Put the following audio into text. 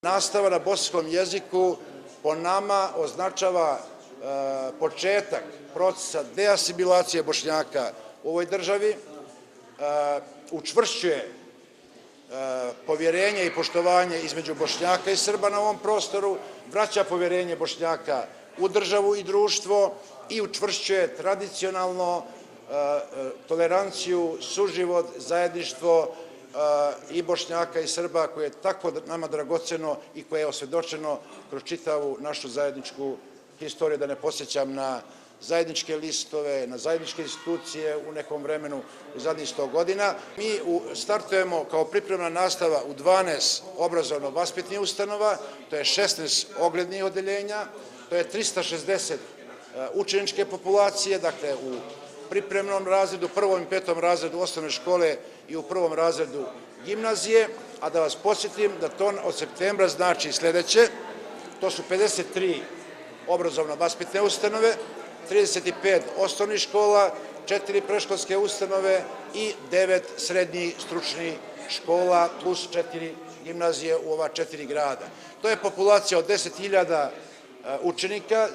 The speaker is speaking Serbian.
Nastava na bosanskom jeziku po nama označava početak procesa deasimilacije Bošnjaka u ovoj državi, učvršćuje povjerenje i poštovanje između Bošnjaka i Srba na ovom prostoru, vraća povjerenje Bošnjaka u državu i društvo i učvršćuje tradicionalno toleranciju, suživot, zajedništvo i Bošnjaka i Srba koje je tako nama dragoceno i koje je osvedočeno kroz čitavu našu zajedničku historiju, da ne podsjećam na zajedničke listove, na zajedničke institucije u nekom vremenu u zadnjih 100 godina. Mi startujemo kao pripremna nastava u 12 obrazovno-vaspitnih ustanova, to je 16 oglednih odeljenja, to je 360 učeničke populacije, dakle u pripremnom razredu, prvom i petom razredu osnovne škole i u prvom razredu gimnazije, a da vas podsjetim da to od septembra znači sledeće, to su 53 obrazovno-vaspitne ustanove, 35 osnovnih škola, 4 predškolske ustanove i 9 srednjih stručnih škola plus 4 gimnazije u ova 4 grada. To je populacija od 10.000 učenika.